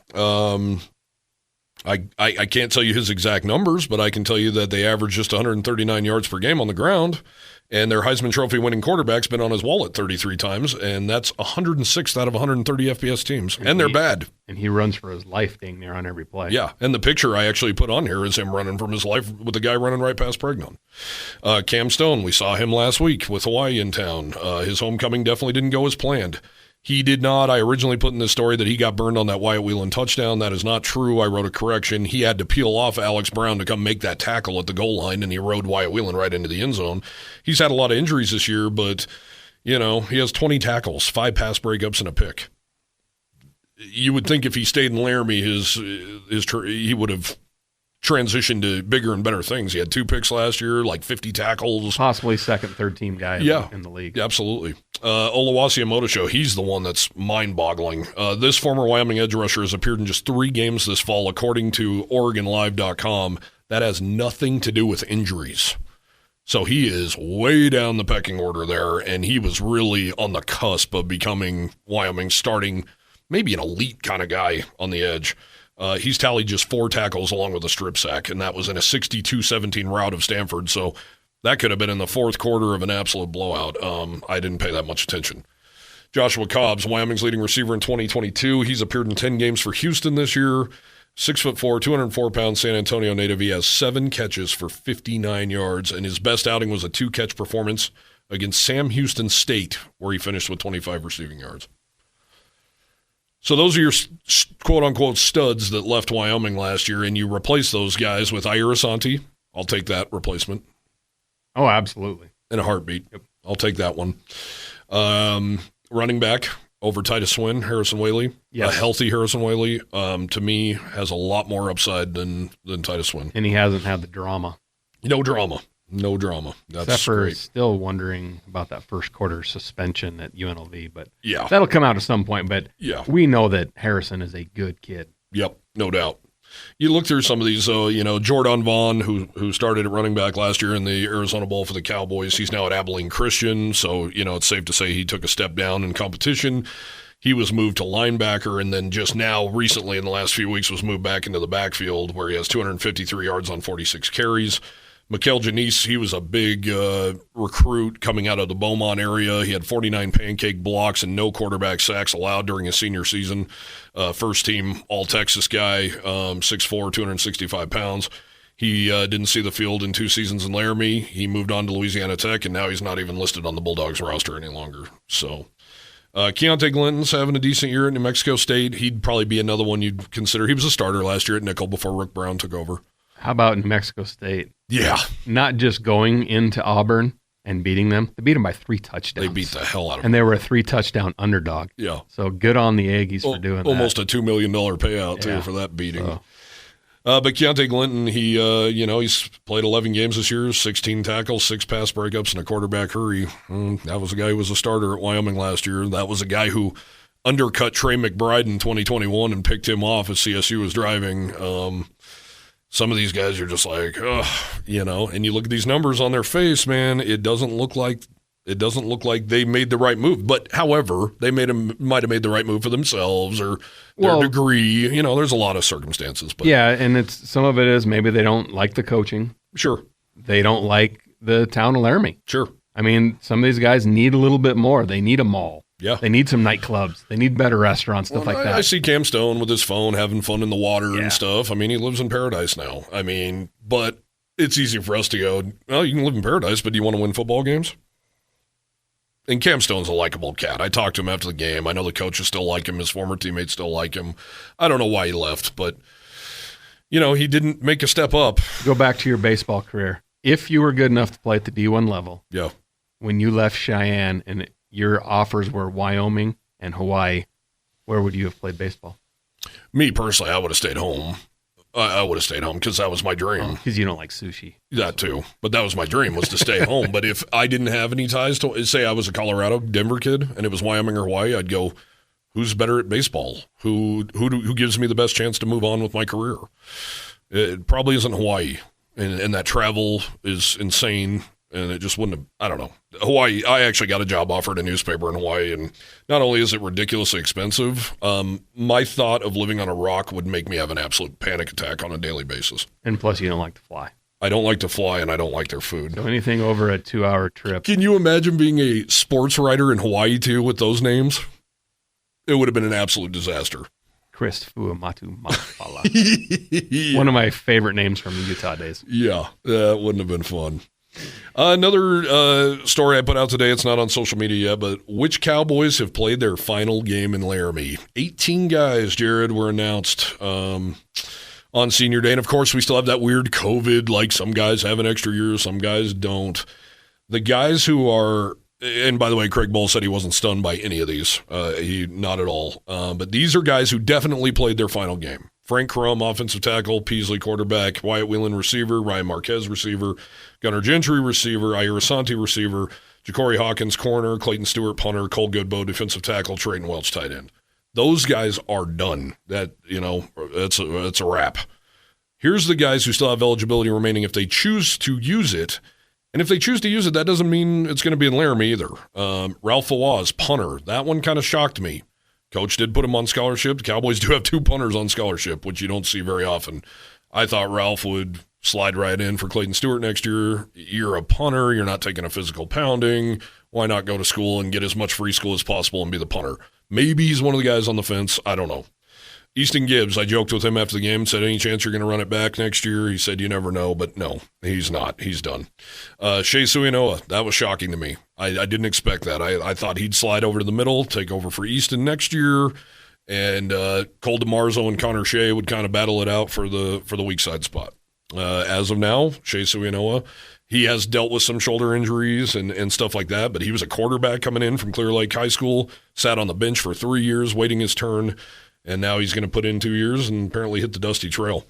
I can't tell you his exact numbers, but I can tell you that they average just 139 yards per game on the ground, and their Heisman Trophy winning quarterback's been on his wallet 33 times, and that's 106th out of 130 FBS teams, and they're bad. And he runs for his life dang near on every play. Yeah, and the picture I actually put on here is him running from his life with the guy running right past Pregnon. Cam Stone, we saw him last week with Hawaii in town. His homecoming definitely didn't go as planned. He did not. I originally put in this story that he got burned on that Wyatt Whelan touchdown. That is not true. I wrote a correction. He had to peel off Alex Brown to come make that tackle at the goal line, and he rode Wyatt Whelan right into the end zone. He's had a lot of injuries this year, but, he has 20 tackles, 5 pass breakups, and a pick. You would think if he stayed in Laramie, he would have transitioned to bigger and better things. He had 2 picks last year, like 50 tackles. Possibly second, third team guy in the league. Absolutely. Oluwasi Omotosho, he's the one that's mind-boggling. This former Wyoming edge rusher has appeared in just 3 games this fall, according to OregonLive.com. That has nothing to do with injuries. So he is way down the pecking order there, and he was really on the cusp of becoming Wyoming's starting, maybe an elite kind of guy on the edge. He's tallied just 4 tackles along with a strip sack, and that was in a 62-17 rout of Stanford. So that could have been in the 4th quarter of an absolute blowout. I didn't pay that much attention. Joshua Cobbs, Wyoming's leading receiver in 2022. He's appeared in 10 games for Houston this year. 6'4", 204-pound San Antonio native. He has 7 catches for 59 yards, and his best outing was a 2-catch performance against Sam Houston State, where he finished with 25 receiving yards. So those are your quote-unquote studs that left Wyoming last year, and you replace those guys with Ira Santi. I'll take that replacement. Oh, absolutely. In a heartbeat. Yep. I'll take that one. Running back over Titus Swin, Harrison Whaley. Yes. A healthy Harrison Whaley, to me, has a lot more upside than Titus Swin. And he hasn't had the drama. No drama. That's Except for great. Still wondering about that first quarter suspension at UNLV, but yeah, that'll come out at some point. But yeah, we know that Harrison is a good kid. Yep, no doubt. you look through some of these, Jordan Vaughn, who started at running back last year in the Arizona Bowl for the Cowboys. He's now at Abilene Christian, so, it's safe to say he took a step down in competition. He was moved to linebacker, and then just now, recently in the last few weeks, was moved back into the backfield where he has 253 yards on 46 carries. Mikael Janice, he was a big recruit coming out of the Beaumont area. He had 49 pancake blocks and no quarterback sacks allowed during his senior season. First team All-Texas guy, 6'4", 265 pounds. He didn't see the field in 2 seasons in Laramie. He moved on to Louisiana Tech, and now he's not even listed on the Bulldogs roster any longer. So Keontae Glinton's having a decent year at New Mexico State. He'd probably be another one you'd consider. He was a starter last year at nickel before Rick Brown took over. How about New Mexico State? Yeah. Not just going into Auburn and beating them. They beat them by 3 touchdowns. They beat the hell out of them. And they were a 3-touchdown underdog. Yeah. So good on the Aggies for doing that. Almost a $2 million payout, too, for that beating. So. But Keontae Glinton, he's played 11 games this year, 16 tackles, 6 pass breakups, and a quarterback hurry. That was a guy who was a starter at Wyoming last year. That was a guy who undercut Trey McBride in 2021 and picked him off as CSU was driving. Some of these guys are just like, and you look at these numbers on their face, man, it doesn't look like they made the right move. But however, they might have made the right move for themselves or their degree. There's a lot of circumstances. But yeah, and some of it is maybe they don't like the coaching. Sure. They don't like the town of Laramie. Sure. I mean, some of these guys need a little bit more. They need a mall. Yeah. They need some nightclubs. They need better restaurants, stuff like that. I see Cam Stone with his phone having fun in the water and stuff. I mean, he lives in paradise now. I mean, but it's easy for us to go, well, you can live in paradise, but do you want to win football games? And Cam Stone's a likable cat. I talked to him after the game. I know the coaches still like him. His former teammates still like him. I don't know why he left, but, he didn't make a step up. Go back to your baseball career. If you were good enough to play at the D1 level, when you left Cheyenne and your offers were Wyoming and Hawaii, where would you have played baseball? Me, personally, I would have stayed home. I would have stayed home because that was my dream. Because you don't like sushi. That too. But that was my dream, was to stay home. But if I didn't have any ties to, say I was a Colorado, Denver kid, and it was Wyoming or Hawaii, I'd go, who's better at baseball? Who gives me the best chance to move on with my career? It probably isn't Hawaii. And that travel is insane. And it just wouldn't have, I don't know. Hawaii, I actually got a job offer at a newspaper in Hawaii, and not only is it ridiculously expensive, my thought of living on a rock would make me have an absolute panic attack on a daily basis. And plus, you don't like to fly. I don't like to fly, and I don't like their food. So anything over a 2-hour trip. Can you imagine being a sports writer in Hawaii, too, with those names? It would have been an absolute disaster. Chris Fuamatu Mafala. One of my favorite names from the Utah days. Yeah, that wouldn't have been fun. Another story I put out today, it's not on social media yet, but which Cowboys have played their final game in Laramie? 18 guys, Jared, were announced on senior day. And, of course, we still have that weird COVID, like some guys have an extra year, some guys don't. The guys who are, and by the way, Craig Bull said he wasn't stunned by any of these. Not at all. But these are guys who definitely played their final game. Frank Crum, offensive tackle, Peasley, quarterback, Wyatt Whelan, receiver, Ryan Marquez, receiver, Gunnar Gentry, receiver, Ira Asante, receiver, Ja'Cory Hawkins, corner, Clayton Stewart, punter, Cole Goodboe, defensive tackle, Trayton Welch, tight end. Those guys are done. It's a wrap. Here's the guys who still have eligibility remaining if they choose to use it. And if they choose to use it, that doesn't mean it's going to be in Laramie either. Ralph Fawaz, punter. That one kind of shocked me. Coach did put him on scholarship. The Cowboys do have 2 punters on scholarship, which you don't see very often. I thought Ralph would slide right in for Clayton Stewart next year. You're a punter. You're not taking a physical pounding. Why not go to school and get as much free school as possible and be the punter? Maybe he's one of the guys on the fence. I don't know. Easton Gibbs, I joked with him after the game, said, any chance you're going to run it back next year? He said, you never know, but no, he's not. He's done. Shea Suinoa, that was shocking to me. I didn't expect that. I thought he'd slide over to the middle, take over for Easton next year, and Cole DeMarzo and Connor Shea would kind of battle it out for the weak side spot. As of now, Shea Suinoa, he has dealt with some shoulder injuries and stuff like that, but he was a quarterback coming in from Clear Lake High School, sat on the bench for 3 years waiting his turn, and now he's going to put in 2 years and apparently hit the dusty trail.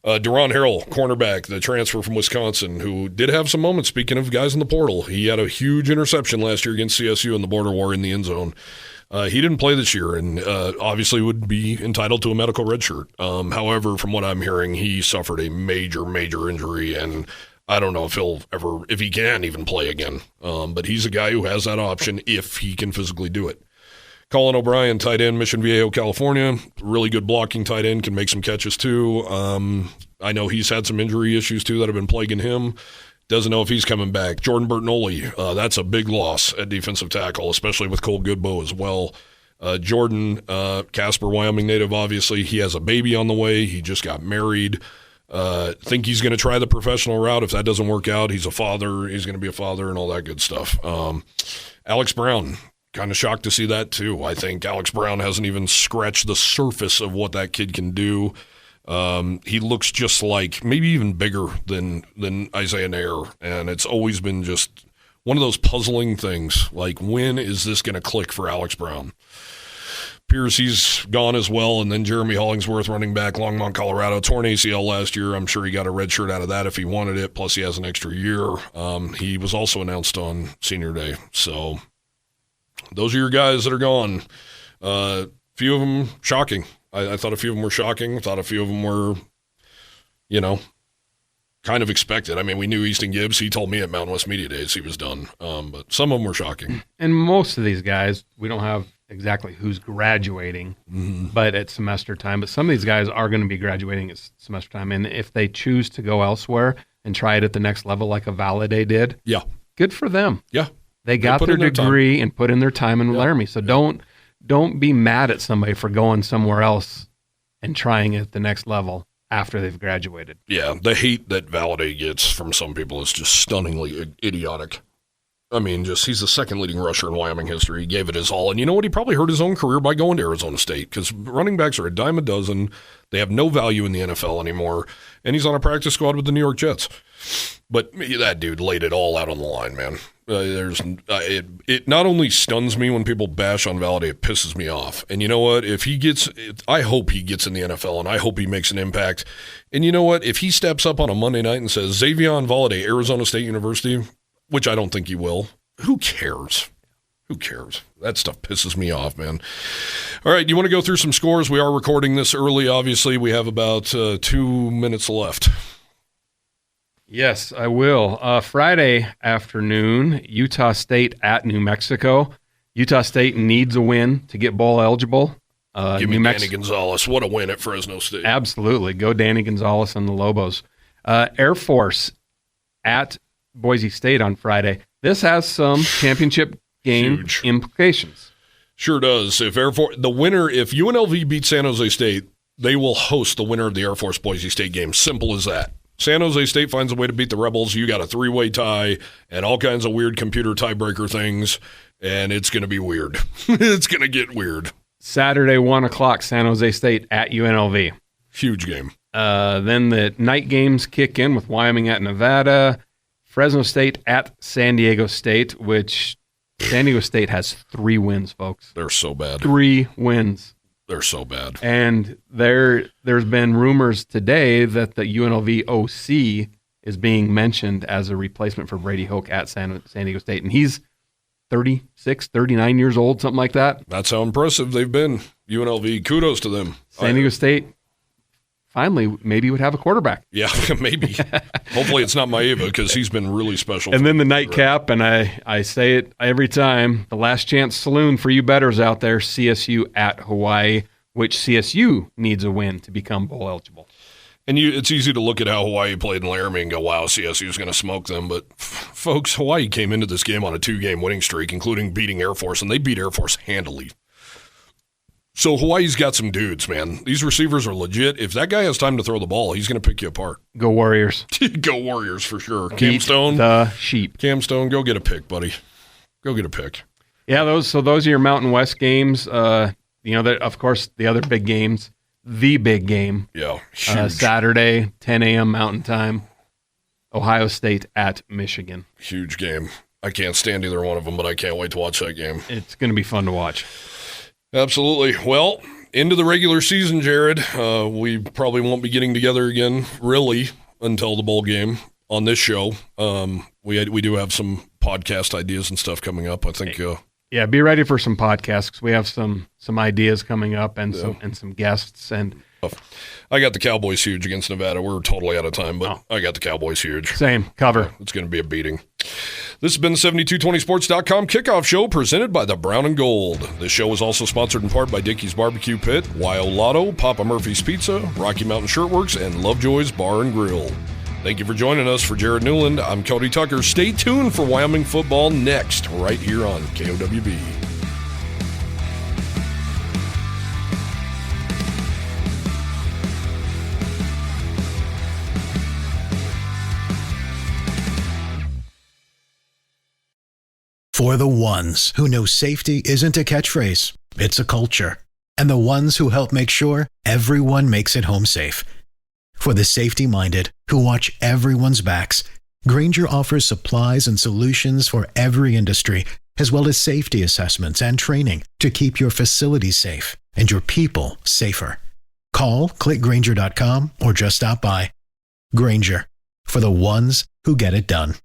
Deron Harrell, cornerback, the transfer from Wisconsin, who did have some moments, speaking of guys in the portal. He had a huge interception last year against CSU in the border war in the end zone. He didn't play this year and obviously would be entitled to a medical red shirt. However, from what I'm hearing, he suffered a major, major injury, and I don't know if he can even play again. But he's a guy who has that option if he can physically do it. Colin O'Brien, tight end, Mission Viejo, California. Really good blocking tight end, can make some catches too. I know he's had some injury issues too that have been plaguing him. Doesn't know if he's coming back. Jordan Bertinoli, that's a big loss at defensive tackle, especially with Cole Goodbow as well. Jordan, Casper, Wyoming native, obviously. He has a baby on the way. He just got married. Think he's going to try the professional route. If that doesn't work out, he's a father. He's going to be a father and all that good stuff. Alex Brown. Kind of shocked to see that, too. I think Alex Brown hasn't even scratched the surface of what that kid can do. He looks just like, maybe even bigger than Isaiah Nair, and it's always been just one of those puzzling things. Like, when is this going to click for Alex Brown? Pierce, he's gone as well, and then Jeremy Hollingsworth, running back, Longmont, Colorado, torn ACL last year. I'm sure he got a red shirt out of that if he wanted it, plus he has an extra year. He was also announced on Senior Day, so those are your guys that are gone. Few of them shocking. I thought a few of them were shocking. I thought a few of them were, kind of expected. I mean, we knew Easton Gibbs. He told me at Mountain West Media Days he was done. But some of them were shocking. And most of these guys, we don't have exactly who's graduating, but at semester time. But some of these guys are going to be graduating at semester time. And if they choose to go elsewhere and try it at the next level like a Valaday did, yeah, good for them. Yeah. They got their degree and put in their time in Laramie. So don't be mad at somebody for going somewhere else and trying it at the next level after they've graduated. Yeah, the hate that Valaday gets from some people is just stunningly idiotic. I mean, he's the second leading rusher in Wyoming history. He gave it his all. And you know what? He probably hurt his own career by going to Arizona State because running backs are a dime a dozen. They have no value in the NFL anymore. And he's on a practice squad with the New York Jets. But that dude laid it all out on the line, man. It not only stuns me when people bash on Valaday, it pisses me off. And you know what? I hope he gets in the NFL, and I hope he makes an impact. And you know what? If he steps up on a Monday night and says, Xavion Valaday, Arizona State University, which I don't think he will, who cares? Who cares? That stuff pisses me off, man. All right, you want to go through some scores? We are recording this early, obviously. We have about 2 minutes left. Yes, I will. Friday afternoon, Utah State at New Mexico. Utah State needs a win to get bowl eligible. Give me Danny Gonzalez. What a win at Fresno State. Absolutely. Go Danny Gonzalez and the Lobos. Air Force at Boise State on Friday. This has some championship game implications. Sure does. If UNLV beats San Jose State, they will host the winner of the Air Force Boise State game. Simple as that. San Jose State finds a way to beat the Rebels. You got a 3-way tie and all kinds of weird computer tiebreaker things, and it's going to be weird. It's going to get weird. Saturday, 1 o'clock, San Jose State at UNLV. Huge game. Then the night games kick in with Wyoming at Nevada, Fresno State at San Diego State, which San Diego State has 3 wins, folks. They're so bad. 3 wins. They're so bad. And there's been rumors today that the UNLV OC is being mentioned as a replacement for Brady Hoke at San Diego State. And he's 36, 39 years old, something like that. That's how impressive they've been. UNLV, kudos to them. San Diego State finally maybe would have a quarterback. Yeah, maybe. Hopefully it's not Maeva because he's been really special. And then the nightcap, and I say it every time, the last chance saloon for you bettors out there, CSU at Hawaii, which CSU needs a win to become bowl eligible. And it's easy to look at how Hawaii played in Laramie and go, wow, CSU is going to smoke them. But, folks, Hawaii came into this game on a 2-game winning streak, including beating Air Force, and they beat Air Force handily. So Hawaii's got some dudes, man. These receivers are legit. If that guy has time to throw the ball, he's going to pick you apart. Go Warriors. Go Warriors for sure. Beat Cam Stone. The sheep. Cam Stone, go get a pick, buddy. Go get a pick. Yeah, those are your Mountain West games. That, of course, the other big games. The big game. Yeah, huge. Saturday, 10 a.m. Mountain Time. Ohio State at Michigan. Huge game. I can't stand either one of them, but I can't wait to watch that game. It's going to be fun to watch. Absolutely. Well, into the regular season, Jared. We probably won't be getting together again, really, until the bowl game on this show. We do have some podcast ideas and stuff coming up, I think. Yeah, be ready for some podcasts, 'cause we have some ideas coming up and some guests. And I got the Cowboys huge against Nevada. We're totally out of time, but I got the Cowboys huge. Same, cover. It's going to be a beating. This has been the 7220sports.com Kickoff Show presented by the Brown and Gold. This show is also sponsored in part by Dickey's Barbecue Pit, Wyo Lotto, Papa Murphy's Pizza, Rocky Mountain Shirtworks, and Lovejoy's Bar and Grill. Thank you for joining us. For Jared Newland, I'm Cody Tucker. Stay tuned for Wyoming football next, right here on KOWB. For the ones who know safety isn't a catchphrase, it's a culture. And the ones who help make sure everyone makes it home safe. For the safety-minded who watch everyone's backs, Grainger offers supplies and solutions for every industry, as well as safety assessments and training to keep your facilities safe and your people safer. Call, click Grainger.com, or just stop by. Grainger, for the ones who get it done.